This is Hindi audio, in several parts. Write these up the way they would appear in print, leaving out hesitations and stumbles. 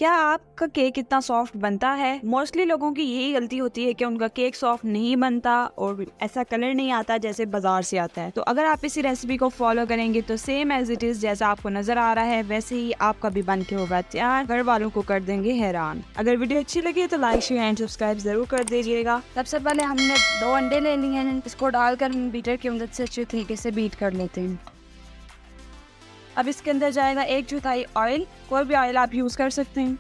क्या आपका केक इतना सॉफ्ट बनता है? मोस्टली लोगों की यही गलती होती है कि उनका केक सॉफ्ट नहीं बनता और ऐसा कलर नहीं आता जैसे बाजार से आता है। तो अगर आप इसी रेसिपी को फॉलो करेंगे तो सेम एज इट इज जैसा आपको नजर आ रहा है वैसे ही आपका भी बन के होगा तैयार। घर वालों को कर देंगे हैरान। अगर वीडियो अच्छी लगी तो लाइक शेयर एंड सब्सक्राइब जरूर कर दीजिएगा। सबसे पहले हमने 2 अंडे ले लिए हैं, इसको डालकर हम बीटर की मदद से अच्छे तरीके से बीट कर लेते हैं। अब इसके अंदर जाएगा 1/4 ऑयल, कोई भी ऑयल आप यूज़ कर सकते हैं।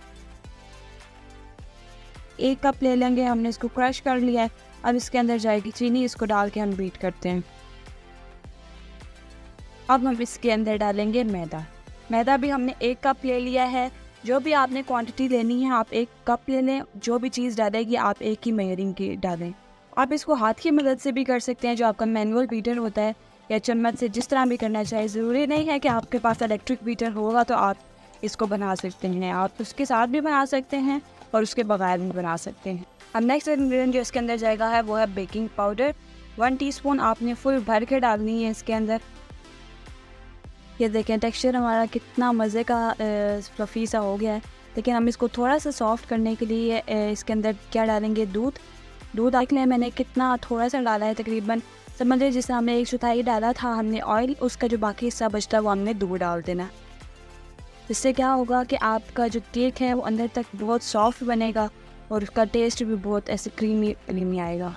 1 कप ले लेंगे, हमने इसको क्रश कर लिया है। अब इसके अंदर जाएगी चीनी, इसको डाल के हम बीट करते हैं। अब हम इसके अंदर डालेंगे मैदा। मैदा भी हमने 1 कप ले लिया है। जो भी आपने क्वांटिटी लेनी है आप 1 कप ले लें। जो भी चीज़ डालेगी आप एक ही मेजरिंग की डालें। आप इसको हाथ की मदद से भी कर सकते हैं, जो आपका मैनुअल बीटर होता है, या चम्मच से, जिस तरह भी करना चाहिए। ज़रूरी नहीं है कि आपके पास इलेक्ट्रिक बीटर होगा तो आप इसको बना सकते हैं। आप उसके साथ भी बना सकते हैं और उसके बगैर भी बना सकते हैं। अब नेक्स्ट इंग्रेडिएंट जो इसके अंदर जाएगा है वो है बेकिंग पाउडर। 1 टीस्पून आपने फुल भर के डालनी है इसके अंदर। ये देखें टेक्सचर हमारा कितना मज़े का फ्लफ़ी सा हो गया है। लेकिन हम इसको थोड़ा सा सॉफ्ट करने के लिए इसके अंदर क्या डालेंगे, दूध देख लें मैंने कितना थोड़ा सा डाला है, तकरीबन समझिए जिससे हमने 1/4 डाला था हमने ऑयल, उसका जो बाकी हिस्सा बचता है वो हमने दूध डाल देना। इससे क्या होगा कि आपका जो केक है वो अंदर तक बहुत सॉफ्ट बनेगा और उसका टेस्ट भी बहुत ऐसे क्रीमी आएगा।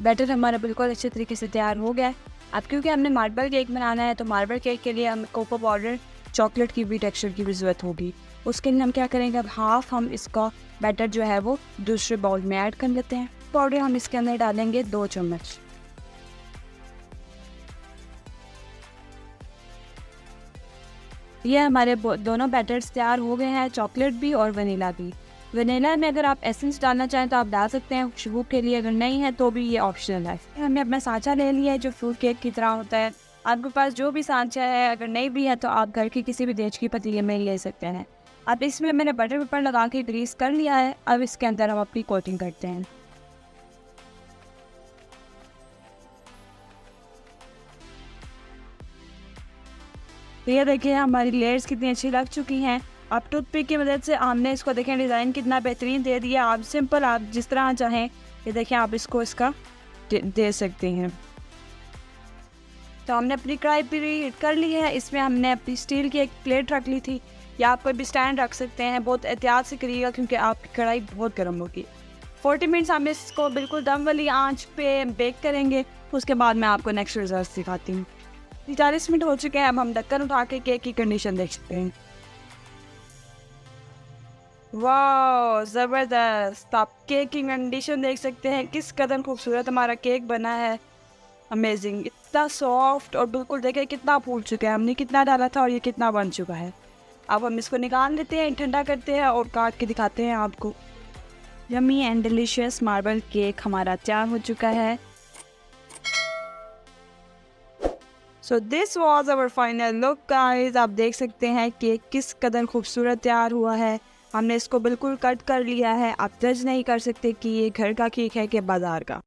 बैटर हमारा बिल्कुल अच्छे तरीके से तैयार हो गया है। अब क्योंकि हमने मार्बल केक बनाना है तो मार्बल केक के लिए हमें कोको पाउडर, चॉकलेट की भी टेक्सचर की भी ज़रूरत होगी। उसके लिए हम क्या करेंगे, अब हाफ हम इसका बैटर जो है वो दूसरे बाउल में ऐड कर लेते हैं। पाउडर हम इसके अंदर डालेंगे 2 चम्मच। ये हमारे दोनों बैटर्स तैयार हो गए हैं, चॉकलेट भी और वनीला भी। वनीला में अगर आप एसेंस डालना चाहें तो आप डाल सकते हैं खुशबू के लिए, अगर नहीं है तो भी ये ऑप्शनल है। हमने अपना सांचा ले लिया है जो फ्रूट केक की तरह होता है। आपके पास जो भी सांचा है, अगर नहीं भी है तो आप घर की किसी भी देश की पतीले में ले सकते हैं। अब इसमें मैंने बटर पेपर लगा के ग्रीस कर लिया है। अब इसके अंदर हम अपनी कोटिंग करते हैं। तो ये देखिए हमारी लेयर्स कितनी अच्छी लग चुकी हैं। अब टूथपिक की मदद से हमने इसको देखें डिज़ाइन कितना बेहतरीन दे दिया। आप सिंपल आप जिस तरह चाहें ये देखें आप इसको इसका दे सकते हैं। तो हमने अपनी कढ़ाई प्रीहीट कर ली है। इसमें हमने अपनी स्टील की एक प्लेट रख ली थी, या आप कोई भी स्टैंड रख सकते हैं। बहुत एहतियात से करिएगा क्योंकि आपकी कढ़ाई बहुत गर्म होगी। 40 मिनट्स हम इसको बिल्कुल दम वाली आंच पे बेक करेंगे। उसके बाद मैं आपको नेक्स्ट रिजल्ट दिखाती हूँ। 40 मिनट हो चुके हैं। अब हम ढक्कन उठा के केक की कंडीशन देख सकते हैं। वाह ज़बरदस्त! आप केक की कंडीशन देख सकते हैं, किस कदर खूबसूरत हमारा केक बना है। अमेजिंग, इतना सॉफ्ट और बिल्कुल देखिए कितना फूल चुका है। हमने कितना डाला था और ये कितना बन चुका है। अब हम इसको निकाल लेते हैं, ठंडा करते हैं और काट के दिखाते हैं आपको। Yummy and delicious marble cake हमारा तैयार हो चुका है। So this was our final look guys. आप देख सकते हैं केक किस कदर खूबसूरत तैयार हुआ है। हमने इसको बिल्कुल कट कर लिया है। आप जज नहीं कर सकते कि ये घर का केक है कि बाज़ार का।